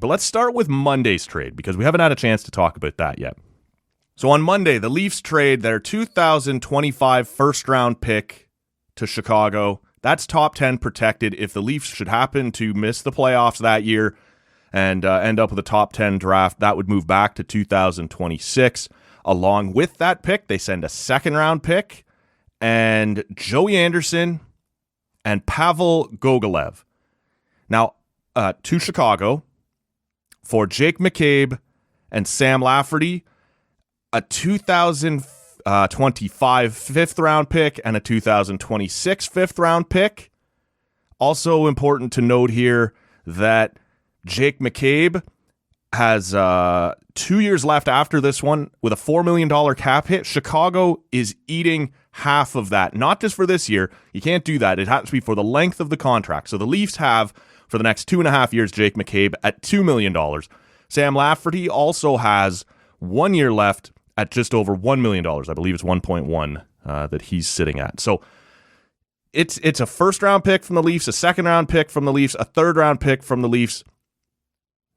But let's start with Monday's trade because we haven't had a chance to talk about that yet. So on Monday, the Leafs trade their 2025 first-round pick to Chicago. That's top 10 protected. If the Leafs should happen to miss the playoffs that year and end up with a top 10 draft, that would move back to 2026. Along with that pick, they send a second-round pick and Joey Anderson and Pavel Gogolev. Now, to Chicago for Jake McCabe and Sam Lafferty, a 2025 fifth-round pick and a 2026 fifth-round pick. Also important to note here that Jake McCabe has 2 years left after this one with a $4 million cap hit. Chicago is eating half of that, not just for this year. You can't do that. It has to be for the length of the contract. So the Leafs have, for the next 2.5 years, Jake McCabe at $2 million. Sam Lafferty also has 1 year left at just over $1 million. I believe it's 1.1 that he's sitting at. So it's a first-round pick from the Leafs, a second-round pick from the Leafs, a third-round pick from the Leafs,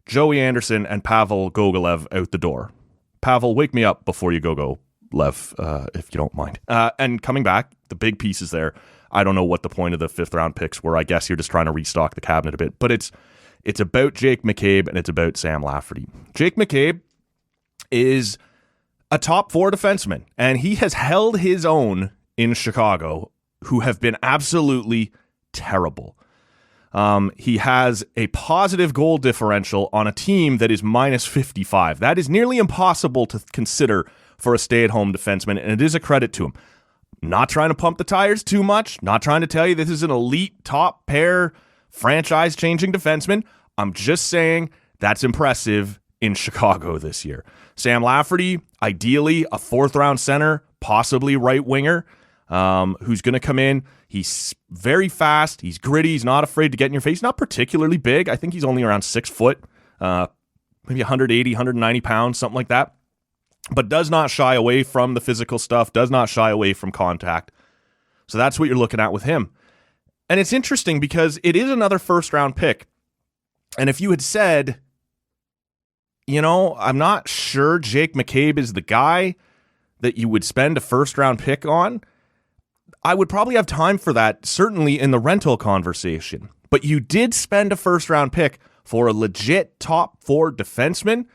Joey Anderson and Pavel Gogolev out the door. Pavel, wake me up before you go, Lev, if you don't mind. And coming back, the big pieces there. I don't know what the point of the fifth-round picks were. I guess you're just trying to restock the cabinet a bit. But it's about Jake McCabe and it's about Sam Lafferty. Jake McCabe is a top 4 defenseman, and he has held his own in Chicago, who have been absolutely terrible. He has a positive goal differential on a team that is minus 55. That is nearly impossible to consider for a stay-at-home defenseman, and it is a credit to him. Not trying to pump the tires too much, not trying to tell you this is an elite top pair franchise-changing defenseman. I'm just saying that's impressive in Chicago this year. Sam Lafferty, ideally a fourth-round center, possibly right winger, who's going to come in. He's very fast. He's gritty. He's not afraid to get in your face. He's not particularly big. I think he's only around 6 foot, maybe 180, 190 pounds, something like that. But does not shy away from the physical stuff, does not shy away from contact. So that's what you're looking at with him. And it's interesting because it is another first-round pick. And if you had said, I'm not sure Jake McCabe is the guy that you would spend a first-round pick on, I would probably have time for that, certainly in the rental conversation. But you did spend a first-round pick for a legit top 4 defenseman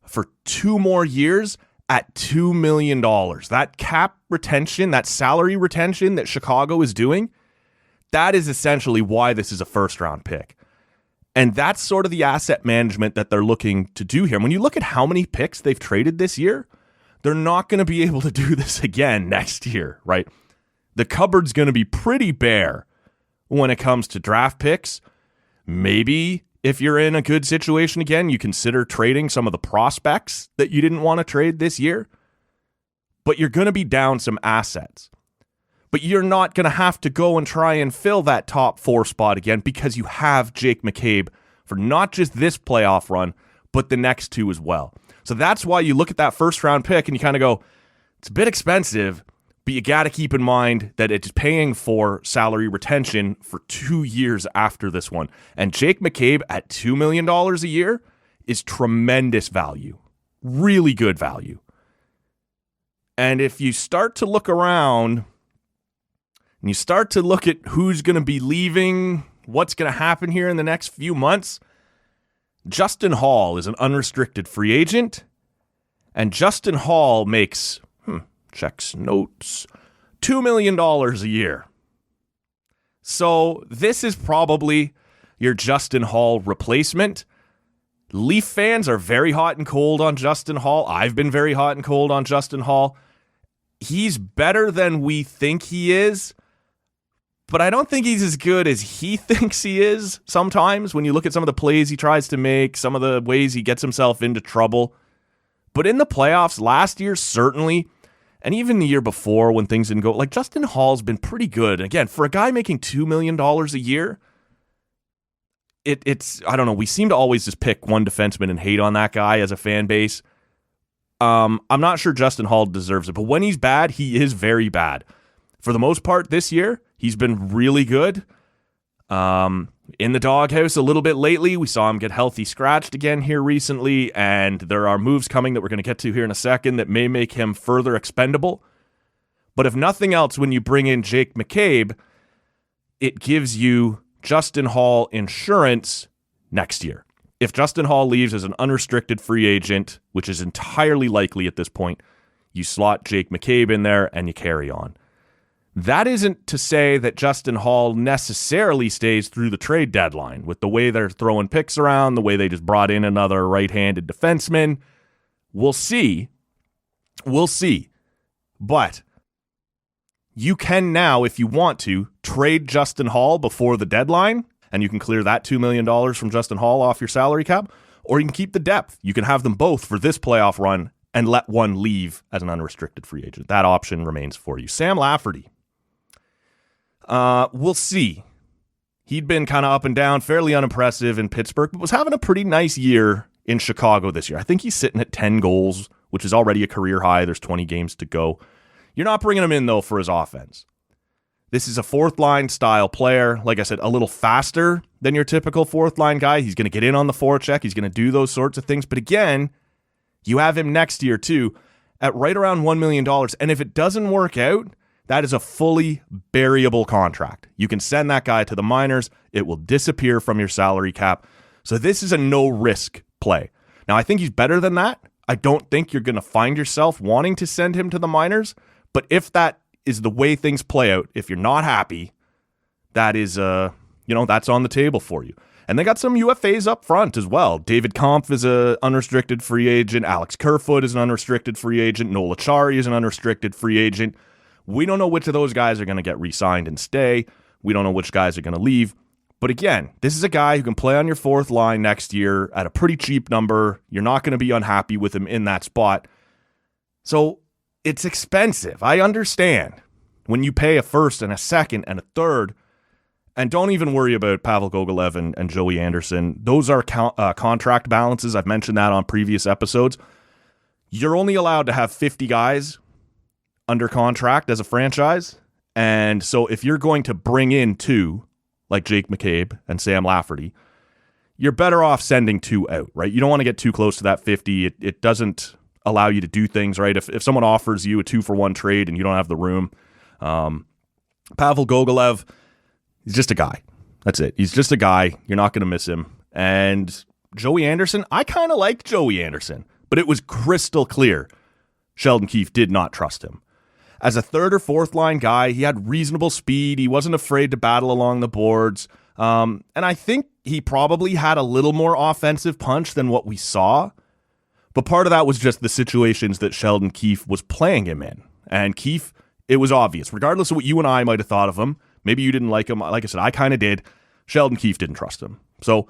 for 2 more years at $2 million. That cap retention, that salary retention that Chicago is doing, that is essentially why this is a first-round pick. And that's sort of the asset management that they're looking to do here. When you look at how many picks they've traded this year, they're not going to be able to do this again next year, right? The cupboard's going to be pretty bare when it comes to draft picks. Maybe if you're in a good situation again, you consider trading some of the prospects that you didn't want to trade this year. But you're going to be down some assets. But you're not going to have to go and try and fill that top 4 spot again because you have Jake McCabe for not just this playoff run, but the next 2 as well. So that's why you look at that first round pick and you kind of go, it's a bit expensive, but you got to keep in mind that it's paying for salary retention for 2 years after this one. And Jake McCabe at $2 million a year is tremendous value. Really good value. And if you start to look around and you start to look at who's going to be leaving, what's going to happen here in the next few months, Justin Hall is an unrestricted free agent. And Justin Hall makes, checks notes, $2 million a year. So this is probably your Justin Hall replacement. Leaf fans are very hot and cold on Justin Hall. I've been very hot and cold on Justin Hall. He's better than we think he is, but I don't think he's as good as he thinks he is sometimes when you look at some of the plays he tries to make, some of the ways he gets himself into trouble. But in the playoffs last year, certainly, and even the year before when things didn't go, like Justin Hall's been pretty good. Again, for a guy making $2 million a year, it's I don't know, we seem to always just pick one defenseman and hate on that guy as a fan base. I'm not sure Justin Hall deserves it, but when he's bad, he is very bad. For the most part this year, he's been really good. in the doghouse a little bit lately. We saw him get healthy scratched again here recently, and there are moves coming that we're going to get to here in a second that may make him further expendable. But if nothing else, when you bring in Jake McCabe, it gives you Justin Hall insurance next year. If Justin Hall leaves as an unrestricted free agent, which is entirely likely at this point, you slot Jake McCabe in there and you carry on. That isn't to say that Justin Hall necessarily stays through the trade deadline with the way they're throwing picks around, the way they just brought in another right-handed defenseman. We'll see. We'll see. But you can now, if you want to, trade Justin Hall before the deadline, and you can clear that $2 million from Justin Hall off your salary cap, or you can keep the depth. You can have them both for this playoff run and let one leave as an unrestricted free agent. That option remains for you. Sam Lafferty. We'll see. He'd been kind of up and down, fairly unimpressive in Pittsburgh, but was having a pretty nice year in Chicago this year. I think he's sitting at 10 goals, which is already a career high. There's 20 games to go. You're not bringing him in, though, for his offense. This is a fourth-line style player. Like I said, a little faster than your typical fourth-line guy. He's going to get in on the forecheck. He's going to do those sorts of things. But again, you have him next year, too, at right around $1 million. And if it doesn't work out, that is a fully variable contract. You can send that guy to the minors. It will disappear from your salary cap. So this is a no-risk play. Now, I think he's better than that. I don't think you're going to find yourself wanting to send him to the minors. But if that is the way things play out, if you're not happy, that is, that's on the table for you. And they got some UFAs up front as well. David Kampf is an unrestricted free agent. Alex Kerfoot is an unrestricted free agent. Noel Acciari is an unrestricted free agent. We don't know which of those guys are going to get re-signed and stay. We don't know which guys are going to leave. But again, this is a guy who can play on your fourth line next year at a pretty cheap number. You're not going to be unhappy with him in that spot. So it's expensive. I understand when you pay a first and a second and a third. And don't even worry about Pavel Gogolev and Joey Anderson. Those are contract balances. I've mentioned that on previous episodes. You're only allowed to have 50 guys under contract as a franchise. And so if you're going to bring in two, like Jake McCabe and Sam Lafferty, you're better off sending two out, right? You don't want to get too close to that 50. It doesn't allow you to do things, right? If someone offers you a 2-for-1 trade and you don't have the room, Pavel Gogolev, he's just a guy. That's it. He's just a guy. You're not going to miss him. And Joey Anderson, I kind of liked Joey Anderson, but it was crystal clear Sheldon Keefe did not trust him. As a third or fourth line guy, he had reasonable speed. He wasn't afraid to battle along the boards. And I think he probably had a little more offensive punch than what we saw. But part of that was just the situations that Sheldon Keefe was playing him in. And Keefe, it was obvious, regardless of what you and I might have thought of him. Maybe you didn't like him. Like I said, I kind of did. Sheldon Keefe didn't trust him. So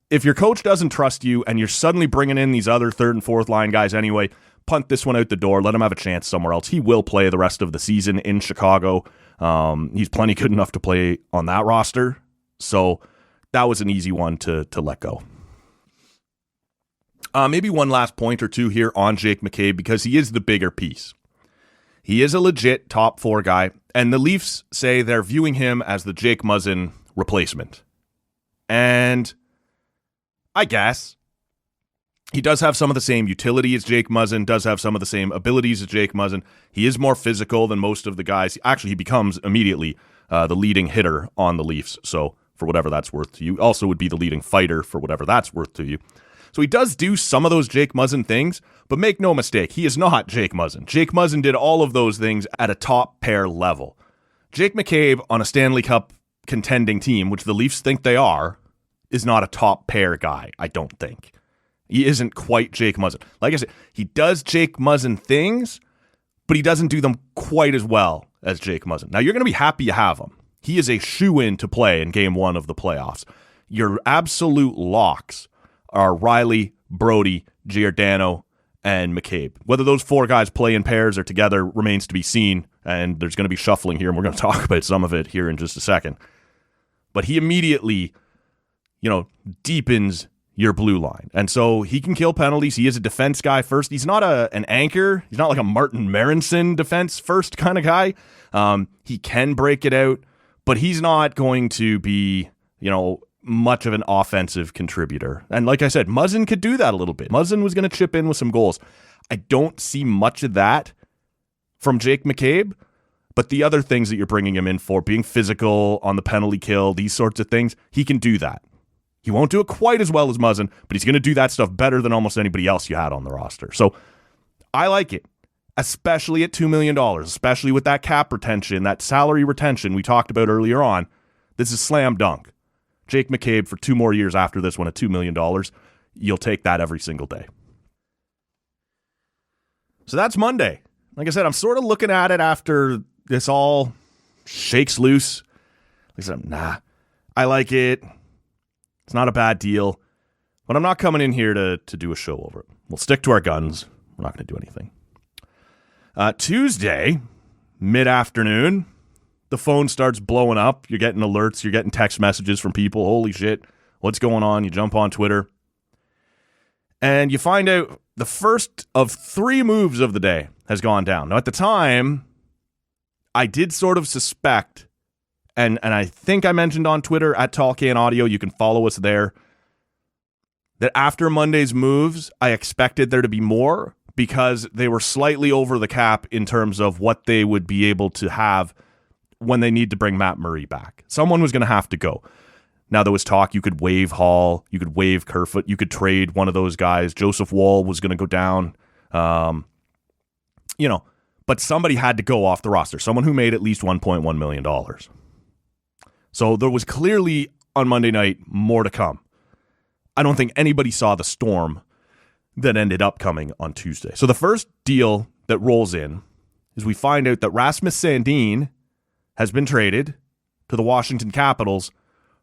if your coach doesn't trust you and you're suddenly bringing in these other third and fourth line guys anyway, punt this one out the door. Let him have a chance somewhere else. He will play the rest of the season in Chicago. He's plenty good enough to play on that roster. So that was an easy one to let go. Maybe one last point or two here on Jake McCabe, because he is the bigger piece. He is a legit top 4 guy, and the Leafs say they're viewing him as the Jake Muzzin replacement. And I guess he does have some of the same utility as Jake Muzzin, does have some of the same abilities as Jake Muzzin. He is more physical than most of the guys. Actually, he becomes immediately the leading hitter on the Leafs, so for whatever that's worth to you. Also would be the leading fighter for whatever that's worth to you. So he does do some of those Jake Muzzin things, but make no mistake, he is not Jake Muzzin. Jake Muzzin did all of those things at a top pair level. Jake McCabe on a Stanley Cup contending team, which the Leafs think they are, is not a top pair guy, I don't think. He isn't quite Jake Muzzin. Like I said, he does Jake Muzzin things, but he doesn't do them quite as well as Jake Muzzin. Now, you're going to be happy you have him. He is a shoo-in to play in Game 1 of the playoffs. Your absolute locks are Riley, Brody, Giordano, and McCabe. Whether those 4 guys play in pairs or together remains to be seen, and there's going to be shuffling here, and we're going to talk about some of it here in just a second. But he immediately, deepens your blue line. And so he can kill penalties. He is a defense guy first. He's not an anchor. He's not like a Martin Marinson defense first kind of guy. He can break it out, but he's not going to be, much of an offensive contributor. And like I said, Muzzin could do that a little bit. Muzzin was going to chip in with some goals. I don't see much of that from Jake McCabe, but the other things that you're bringing him in for, being physical on the penalty kill, these sorts of things, he can do that. He won't do it quite as well as Muzzin, but he's going to do that stuff better than almost anybody else you had on the roster. So I like it, especially at $2 million, especially with that cap retention, that salary retention we talked about earlier on. This is slam dunk. Jake McCabe for 2 more years after this one at $2 million. You'll take that every single day. So that's Monday. Like I said, I'm sort of looking at it after this all shakes loose. Like I said, I like it. It's not a bad deal. But I'm not coming in here to do a show over it. We'll stick to our guns. We're not going to do anything. Tuesday, mid-afternoon, the phone starts blowing up. You're getting alerts. You're getting text messages from people. Holy shit, what's going on? You jump on Twitter. And you find out the first of 3 moves of the day has gone down. Now, at the time, I did sort of suspect, and I think I mentioned on Twitter, at Talkcan Audio, you can follow us there, that after Monday's moves, I expected there to be more because they were slightly over the cap in terms of what they would be able to have when they need to bring Matt Murray back. Someone was going to have to go. Now, there was talk you could waive Hall, you could waive Kerfoot, you could trade one of those guys. Joseph Woll was going to go down. But somebody had to go off the roster, someone who made at least $1.1 million. So there was clearly, on Monday night, more to come. I don't think anybody saw the storm that ended up coming on Tuesday. So the first deal that rolls in is we find out that Rasmus Sandin has been traded to the Washington Capitals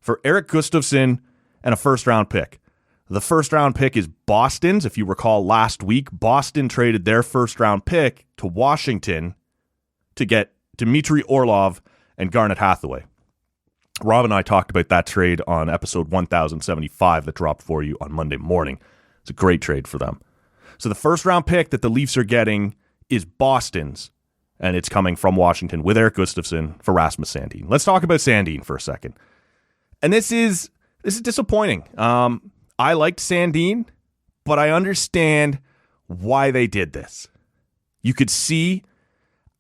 for Erik Gustafsson and a first-round pick. The first-round pick is Boston's. If you recall last week, Boston traded their first-round pick to Washington to get Dmitry Orlov and Garnet Hathaway. Rob and I talked about that trade on episode 1075 that dropped for you on Monday morning. It's a great trade for them. So the first-round pick that the Leafs are getting is Boston's, and it's coming from Washington with Erik Gustafsson for Rasmus Sandin. Let's talk about Sandin for a second. And this is disappointing. I liked Sandin, but I understand why they did this. You could see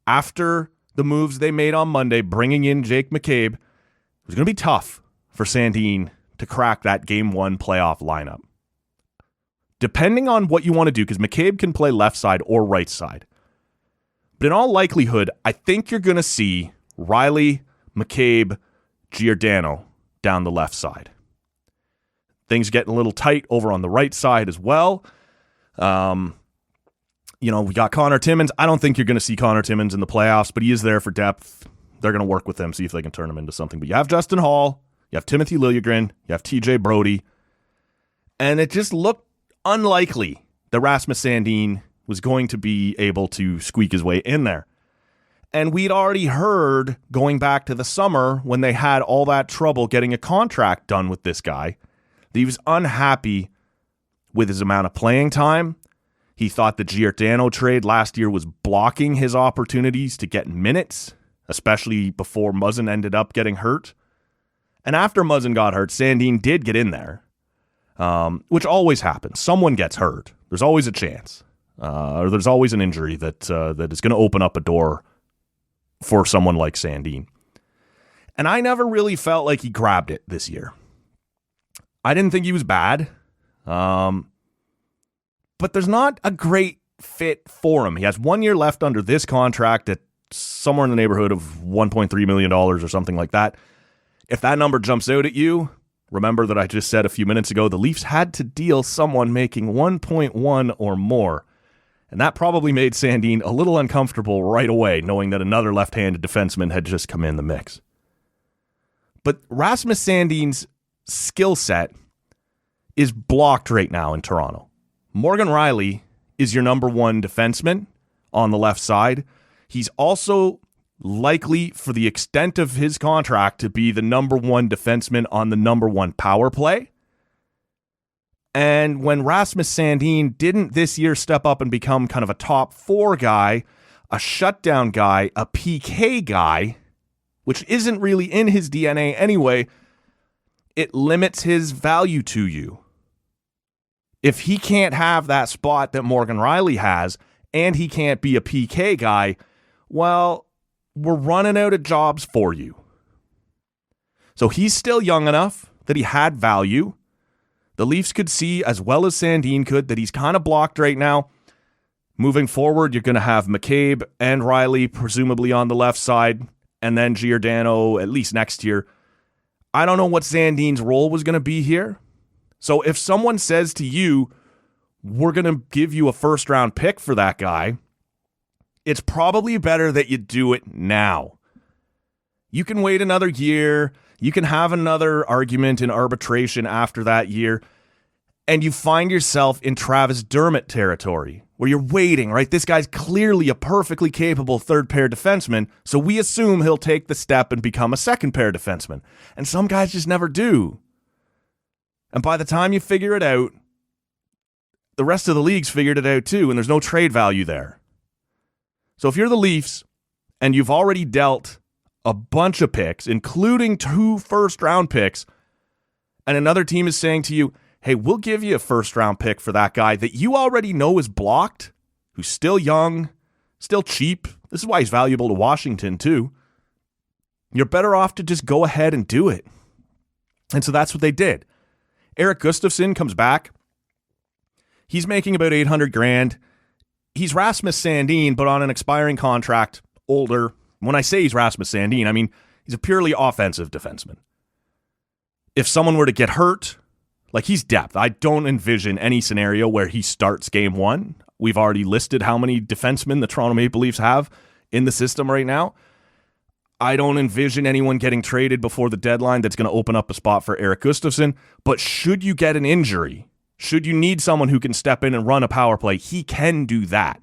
after the moves they made on Monday, bringing in Jake McCabe, it was going to be tough for Sandin to crack that Game 1 playoff lineup. Depending on what you want to do, because McCabe can play left side or right side. But in all likelihood, I think you're going to see Riley, McCabe, Giordano down the left side. Things getting a little tight over on the right side as well. We got Connor Timmins. I don't think you're going to see Connor Timmins in the playoffs, but he is there for depth. They're going to work with him, see if they can turn him into something. But you have Justin Hall, you have Timothy Liljegren, you have TJ Brody, and it just looked unlikely that Rasmus Sandin was going to be able to squeak his way in there. And we'd already heard, going back to the summer, when they had all that trouble getting a contract done with this guy, that he was unhappy with his amount of playing time. He thought the Giordano trade last year was blocking his opportunities to get minutes, especially before Muzzin ended up getting hurt. And after Muzzin got hurt, Sandin did get in there, which always happens. Someone gets hurt. There's always a chance. Or there's always an injury that is going to open up a door for someone like Sandin. And I never really felt like he grabbed it this year. I didn't think he was bad. But there's not a great fit for him. He has 1 year left under this contract at somewhere in the neighborhood of $1.3 million or something like that. If that number jumps out at you, remember that I just said a few minutes ago, the Leafs had to deal someone making 1.1 or more. And that probably made Sandin a little uncomfortable right away, knowing that another left-handed defenseman had just come in the mix. But Rasmus Sandin's skill set is blocked right now in Toronto. Morgan Rielly is your number one defenseman on the left side. He's also likely, for the extent of his contract, to be the number one defenseman on the number one power play. And when Rasmus Sandin didn't this year step up and become kind of a top four guy, a shutdown guy, a PK guy, which isn't really in his DNA anyway, it limits his value to you. If he can't have that spot that Morgan Rielly has, and he can't be a PK guy, well, we're running out of jobs for you. So he's still young enough that he had value. The Leafs could see, as well as Sandin could, that he's kind of blocked right now. Moving forward, you're going to have McCabe and Rielly presumably on the left side, and then Giordano at least next year. I don't know what Sandin's role was going to be here. So if someone says to you, we're going to give you a first-round pick for that guy, it's probably better that you do it now. You can wait another year. You can have another argument in arbitration after that year, and you find yourself in Travis Dermott territory where you're waiting, right? This guy's clearly a perfectly capable third-pair defenseman, so we assume he'll take the step and become a second-pair defenseman. And some guys just never do. And by the time you figure it out, the rest of the league's figured it out too, and there's no trade value there. So if you're the Leafs and you've already dealt a bunch of picks, including 2 first-round picks, and another team is saying to you, hey, we'll give you a first-round pick for that guy that you already know is blocked, who's still young, still cheap. This is why he's valuable to Washington too. You're better off to just go ahead and do it. And so that's what they did. Erik Gustafsson comes back. He's making about $800,000. He's Rasmus Sandin, but on an expiring contract, older. When I say he's Rasmus Sandin, I mean he's a purely offensive defenseman. If someone were to get hurt, like he's depth. I don't envision any scenario where he starts game 1. We've already listed how many defensemen the Toronto Maple Leafs have in the system right now. I don't envision anyone getting traded before the deadline that's going to open up a spot for Erik Gustafsson. But should you get an injury, should you need someone who can step in and run a power play, he can do that.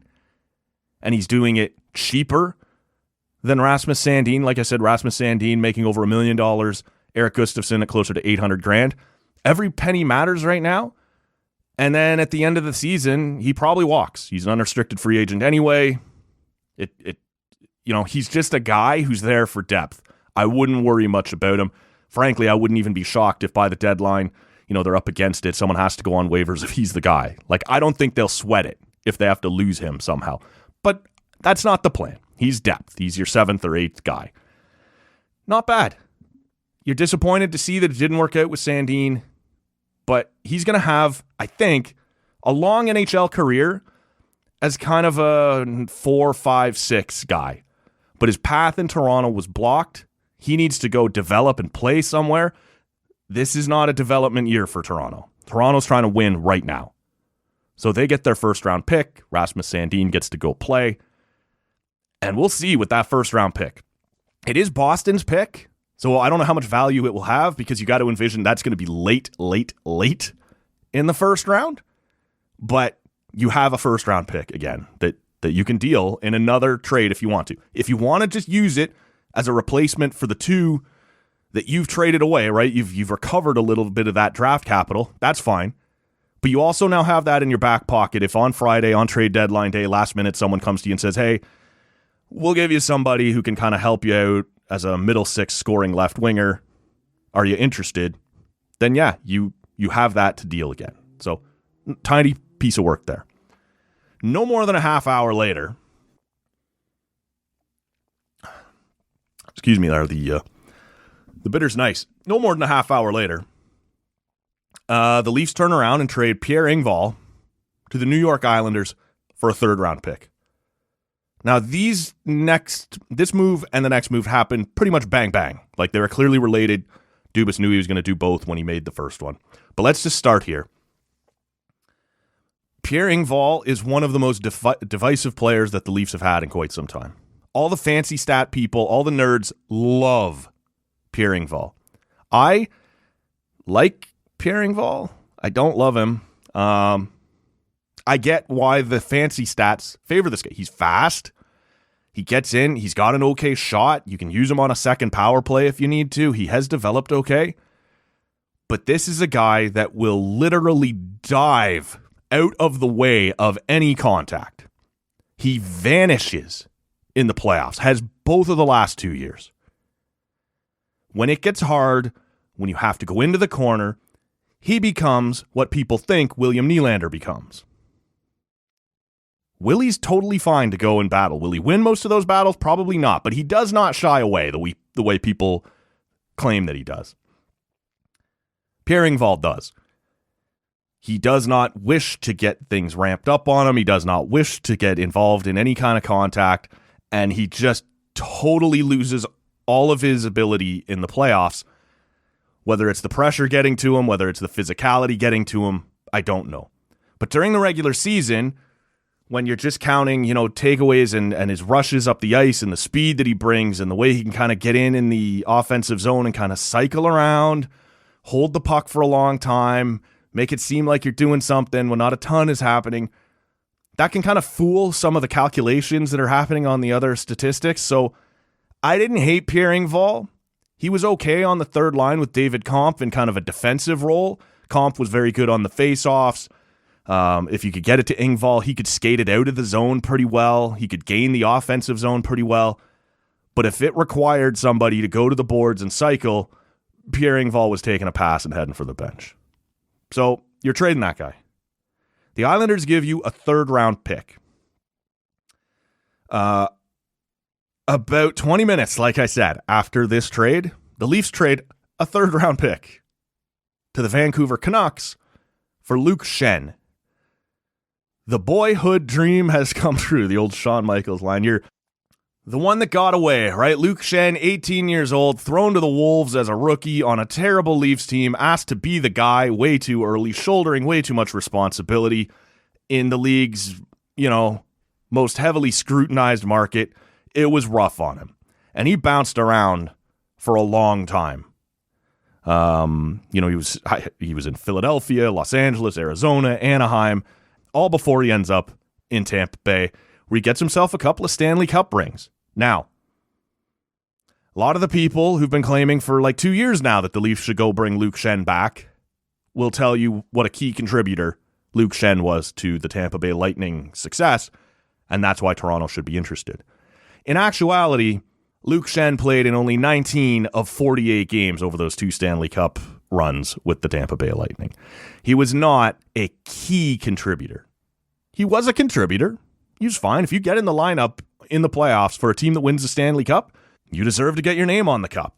And he's doing it cheaper than Rasmus Sandin. Like I said, Rasmus Sandin making over $1 million. Erik Gustafsson at closer to $800,000. Every penny matters right now. And then at the end of the season, he probably walks. He's an unrestricted free agent anyway. He's just a guy who's there for depth. I wouldn't worry much about him. Frankly, I wouldn't even be shocked if by the deadline, they're up against it. Someone has to go on waivers if he's the guy. Like, I don't think they'll sweat it if they have to lose him somehow. But that's not the plan. He's depth. He's your 7th or 8th guy. Not bad. You're disappointed to see that it didn't work out with Sandin, but he's going to have, I think, a long NHL career as kind of a 4, 5, 6 guy. But his path in Toronto was blocked. He needs to go develop and play somewhere. This is not a development year for Toronto. Toronto's trying to win right now. So they get their first-round pick. Rasmus Sandin gets to go play. And we'll see with that first-round pick. It is Boston's pick, so I don't know how much value it will have because you got to envision that's going to be late in the first round. But you have a first-round pick, again, that you can deal in another trade if you want to. If you want to just use it as a replacement for the 2 that you've traded away, right? You've recovered a little bit of that draft capital. That's fine. But you also now have that in your back pocket if on Friday, on trade deadline day, last minute, someone comes to you and says, hey, we'll give you somebody who can kind of help you out as a middle 6 scoring left winger. Are you interested? Then yeah, you have that to deal again. So tiny piece of work there. No more than a half hour later. Excuse me there, the bitter's nice. No more than a half hour later, the Leafs turn around and trade Pierre Engvall to the New York Islanders for a 3rd-round pick. Now, this move and the next move happened pretty much bang, bang. Like, they were clearly related. Dubas knew he was going to do both when he made the first one. But let's just start here. Pierre Engvall is one of the most divisive players that the Leafs have had in quite some time. All the fancy stat people, all the nerds love Pierre Engvall. I like Pierre Engvall. I don't love him. I get why the fancy stats favor this guy. He's fast. He gets in. He's got an okay shot. You can use him on a second power play if you need to. He has developed okay. But this is a guy that will literally dive out of the way of any contact. He vanishes in the playoffs. Has both of the last 2 years. When it gets hard, when you have to go into the corner, he becomes what people think William Nylander becomes. Willie's totally fine to go and battle. Will he win most of those battles? Probably not, but he does not shy away the way people claim that he does. Pierre Engvall does. He does not wish to get things ramped up on him. He does not wish to get involved in any kind of contact, and he just totally loses all of his ability in the playoffs. Whether it's the pressure getting to him, whether it's the physicality getting to him, I don't know. But during the regular season, when you're just counting, takeaways and his rushes up the ice and the speed that he brings and the way he can kind of get in the offensive zone and kind of cycle around, hold the puck for a long time, make it seem like you're doing something when not a ton is happening, that can kind of fool some of the calculations that are happening on the other statistics. So I didn't hate Pierre Engvall. He was okay on the third line with David Kampf in kind of a defensive role. Kampf was very good on the faceoffs. If you could get it to Engvall, he could skate it out of the zone pretty well. He could gain the offensive zone pretty well. But if it required somebody to go to the boards and cycle, Pierre Engvall was taking a pass and heading for the bench. So you're trading that guy. The Islanders give you a third-round pick. About 20 minutes, like I said, after this trade, the Leafs trade a third-round pick to the Vancouver Canucks for Luke Schenn. The boyhood dream has come true, the old Shawn Michaels line. You're the one that got away, right? Luke Schenn, 18 years old, thrown to the Wolves as a rookie on a terrible Leafs team, asked to be the guy way too early, shouldering way too much responsibility in the league's, most heavily scrutinized market. It was rough on him. And he bounced around for a long time. He was in Philadelphia, Los Angeles, Arizona, Anaheim, all before he ends up in Tampa Bay, where he gets himself a couple of Stanley Cup rings. Now, a lot of the people who've been claiming for like 2 years now that the Leafs should go bring Luke Schenn back will tell you what a key contributor Luke Schenn was to the Tampa Bay Lightning's success, and that's why Toronto should be interested. In actuality, Luke Schenn played in only 19 of 48 games over those 2 Stanley Cup runs with the Tampa Bay Lightning. He was not a key contributor. He was a contributor. He was fine. If you get in the lineup in the playoffs for a team that wins the Stanley Cup, you deserve to get your name on the cup.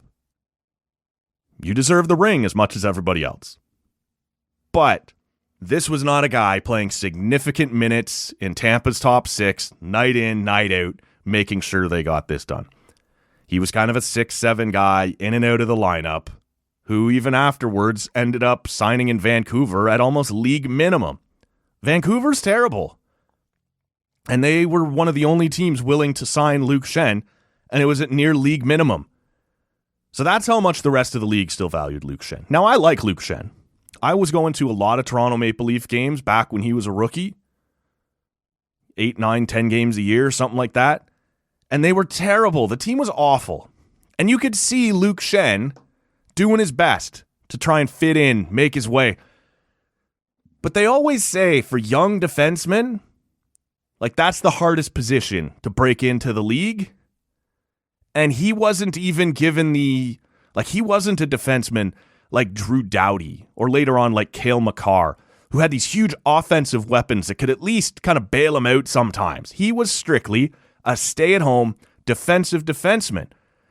You deserve the ring as much as everybody else. But this was not a guy playing significant minutes in Tampa's top 6, night in, night out, making sure they got this done. He was kind of a 6-7 guy in and out of the lineup who even afterwards ended up signing in Vancouver at almost league minimum. Vancouver's terrible. And they were one of the only teams willing to sign Luke Schenn, and it was at near league minimum. So that's how much the rest of the league still valued Luke Schenn. Now, I like Luke Schenn. I was going to a lot of Toronto Maple Leaf games back when he was a rookie. 8, 9, 10 games a year, something like that. And they were terrible. The team was awful. And you could see Luke Schenn doing his best to try and fit in, make his way. But they always say for young defensemen, like that's the hardest position to break into the league. And he wasn't even given he wasn't a defenseman like Drew Doughty or later on like Cale Makar, who had these huge offensive weapons that could at least kind of bail him out sometimes. He was strictly a stay-at-home defensive defenseman.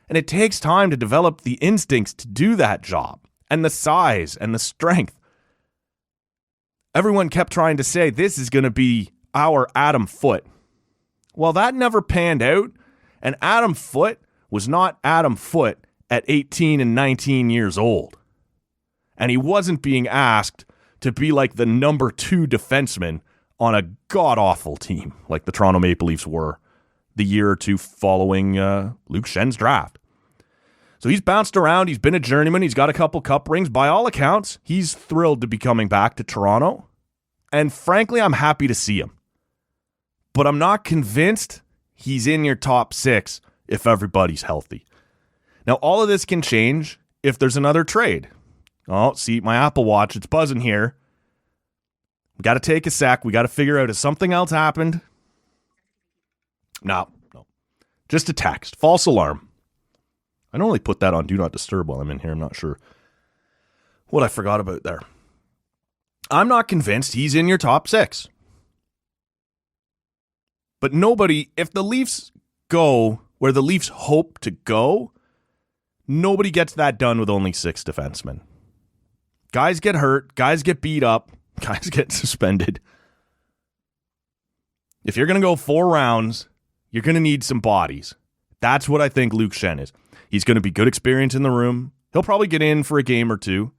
And it takes time to develop the instincts to do that job and the size and the strength. Everyone kept trying to say this is going to be our Adam Foote. Well, that never panned out, and Adam Foote was not Adam Foote at 18 and 19 years old. And he wasn't being asked to be like the number 2 defenseman on a god-awful team like the Toronto Maple Leafs were the year or two following Luke Schenn's draft. So he's bounced around. He's been a journeyman. He's got a couple cup rings. By all accounts, he's thrilled to be coming back to Toronto. And frankly, I'm happy to see him. But I'm not convinced he's in your top 6 if everybody's healthy. Now, all of this can change if there's another trade. Oh, see, my Apple Watch, it's buzzing here. We got to take a sec. We got to figure out if something else happened. No. Just a text. False alarm. I normally put that on Do Not Disturb while I'm in here. I'm not sure what I forgot about there. I'm not convinced he's in your top 6. But nobody, if the Leafs go where the Leafs hope to go, nobody gets that done with only 6 defensemen. Guys get hurt, guys get beat up, guys get suspended. If you're going to go 4 rounds, you're going to need some bodies. That's what I think Luke Schenn is. He's going to be good experience in the room. He'll probably get in for a game or 2.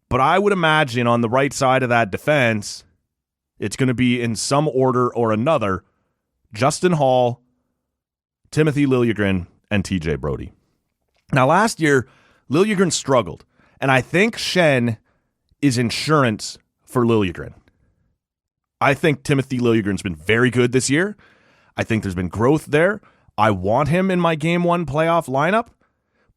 But I would imagine on the right side of that defense, it's going to be in some order or another, Justin Hall, Timothy Liljegren, and TJ Brodie. Now, last year, Liljegren struggled, and I think Schenn is insurance for Liljegren. I think Timothy Liljegren's been very good this year. I think there's been growth there. I want him in my Game 1 playoff lineup,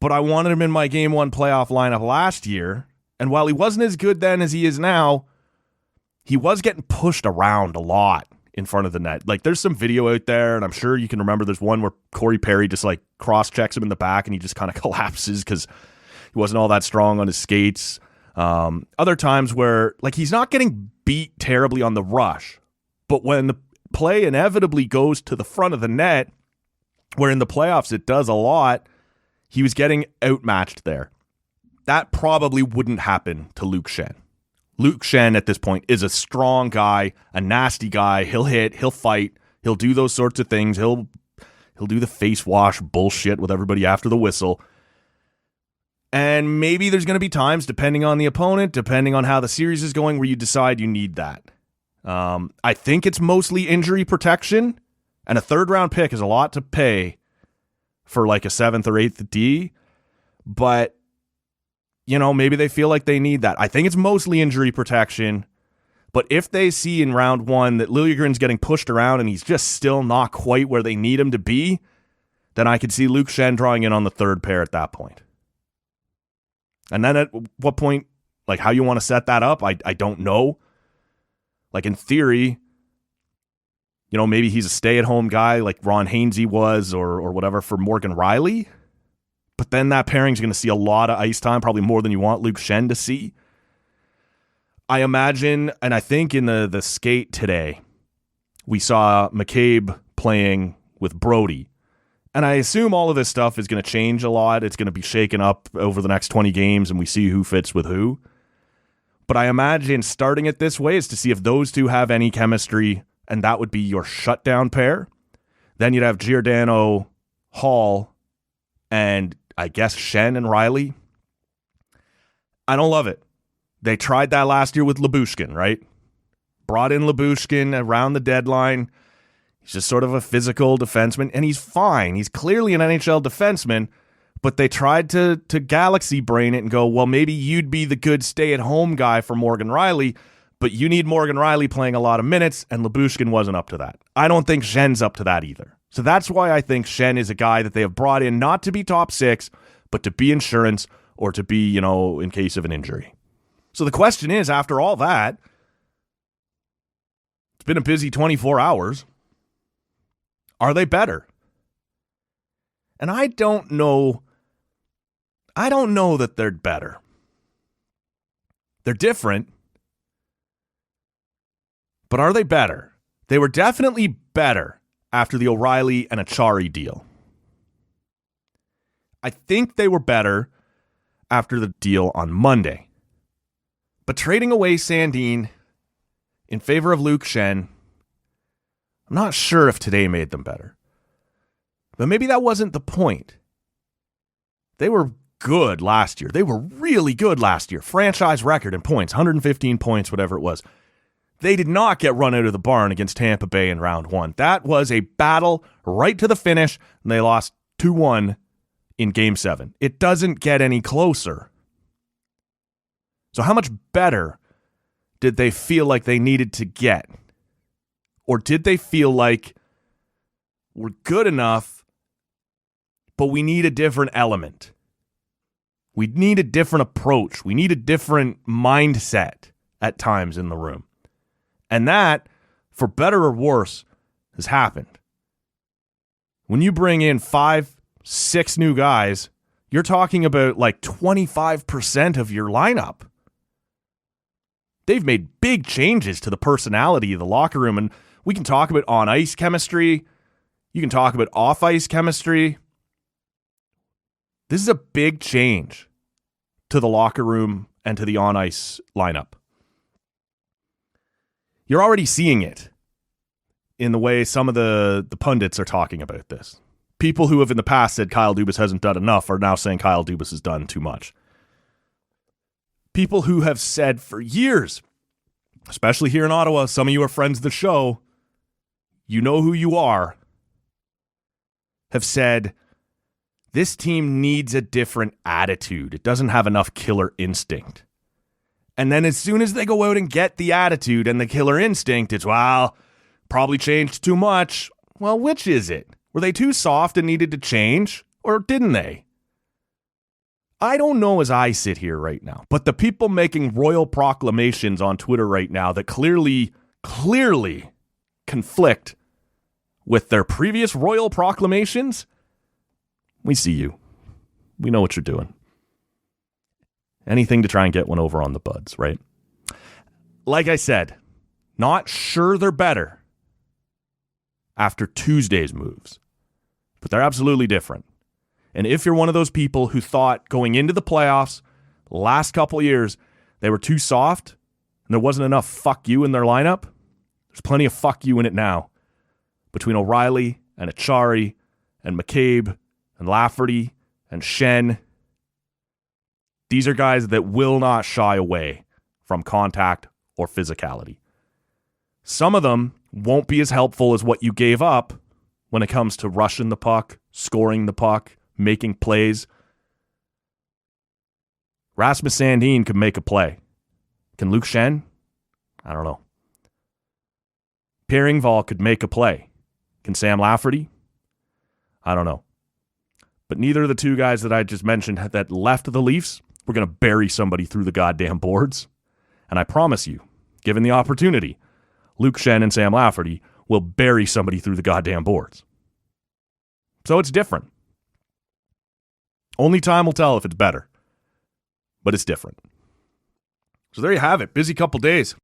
but I wanted him in my Game 1 playoff lineup last year, and while he wasn't as good then as he is now, he was getting pushed around a lot in front of the net. Like, there's some video out there, and I'm sure you can remember there's one where Corey Perry just like cross-checks him in the back and he just kind of collapses because he wasn't all that strong on his skates. Other times where, like, he's not getting beat terribly on the rush, but when the play inevitably goes to the front of the net, where in the playoffs it does a lot, he was getting outmatched there. That probably wouldn't happen to Luke Schenn. Luke Schenn at this point is a strong guy, a nasty guy. He'll hit, he'll fight, he'll do those sorts of things. He'll do the face wash bullshit with everybody after the whistle. And maybe there's going to be times, depending on the opponent, depending on how the series is going, where you decide you need that. I think it's mostly injury protection, and a 3rd-round pick is a lot to pay for like a 7th or 8th D, but you know, maybe they feel like they need that. I think it's mostly injury protection, but if they see in round 1 that Liljegren's getting pushed around and he's just still not quite where they need him to be, then I could see Luke Schenn drawing in on the 3rd pair at that point. And then at what point, like how you want to set that up, I don't know. Like in theory, you know, maybe he's a stay-at-home guy like Ron Hainsey was or whatever for Morgan Rielly. But then that pairing's going to see a lot of ice time, probably more than you want Luke Schenn to see. I imagine, and I think in the skate today, we saw McCabe playing with Brodie. And I assume all of this stuff is going to change a lot. It's going to be shaken up over the next 20 games, and we see who fits with who. But I imagine starting it this way is to see if those two have any chemistry, and that would be your shutdown pair. Then you'd have Giordano, Hall, and I guess Schenn and Rielly. I don't love it. They tried that last year with Lyubushkin, right? Brought in Lyubushkin around the deadline. He's just sort of a physical defenseman, and he's fine. He's clearly an NHL defenseman, but they tried to galaxy brain it and go, well, maybe you'd be the good stay-at-home guy for Morgan Rielly, but you need Morgan Rielly playing a lot of minutes, and Lyubushkin wasn't up to that. I don't think Schenn's up to that either. So that's why I think Schenn is a guy that they have brought in not to be top 6, but to be insurance or to be, you know, in case of an injury. So the question is, after all that, it's been a busy 24 hours. Are they better? And I don't know that they're better. They're different. But are they better? They were definitely better after the O'Reilly and Achari deal. I think they were better after the deal on Monday. But trading away Sandin in favor of Luke Schenn, I'm not sure if today made them better. But maybe that wasn't the point. They were good last year. They were really good last year. Franchise record in points, 115 points, whatever it was. They did not get run out of the barn against Tampa Bay in round 1. That was a battle right to the finish, and they lost 2-1 in Game 7. It doesn't get any closer. So how much better did they feel like they needed to get? Or did they feel like we're good enough, but we need a different element? We need a different approach. We need a different mindset at times in the room. And that, for better or worse, has happened. When you bring in 5, 6 new guys, You're talking about like 25% of your lineup. They've made big changes to the personality of the locker room, and we can talk about on-ice chemistry. You can talk about off-ice chemistry. This is a big change to the locker room and to the on-ice lineup. You're already seeing it in the way some of the pundits are talking about this. People who have in the past said Kyle Dubas hasn't done enough are now saying Kyle Dubas has done too much. People who have said for years, especially here in Ottawa, some of you are friends of the show, you know who you are, have said this team needs a different attitude. It doesn't have enough killer instinct. And then as soon as they go out and get the attitude and the killer instinct, it's, well, probably changed too much. Well, which is it? Were they too soft and needed to change? Or didn't they? I don't know as I sit here right now, but the people making royal proclamations on Twitter right now that clearly conflict with their previous royal proclamations, we see you. We know what you're doing. Anything to try and get one over on the Buds, right? Like I said, not sure they're better after Tuesday's moves, but they're absolutely different. And if you're one of those people who thought going into the playoffs last couple of years they were too soft and there wasn't enough fuck you in their lineup, there's plenty of fuck you in it now. Between O'Reilly and Achari and McCabe and Lafferty and Schenn, these are guys that will not shy away from contact or physicality. Some of them won't be as helpful as what you gave up when it comes to rushing the puck, scoring the puck, making plays. Rasmus Sandin could make a play. Can Luke Schenn? I don't know. Engvall could make a play. Can Sam Lafferty? I don't know. But neither of the two guys that I just mentioned that left the Leafs were going to bury somebody through the goddamn boards. And I promise you, given the opportunity, Luke Schenn and Sam Lafferty will bury somebody through the goddamn boards. So it's different. Only time will tell if it's better. But it's different. So there you have it. Busy couple days.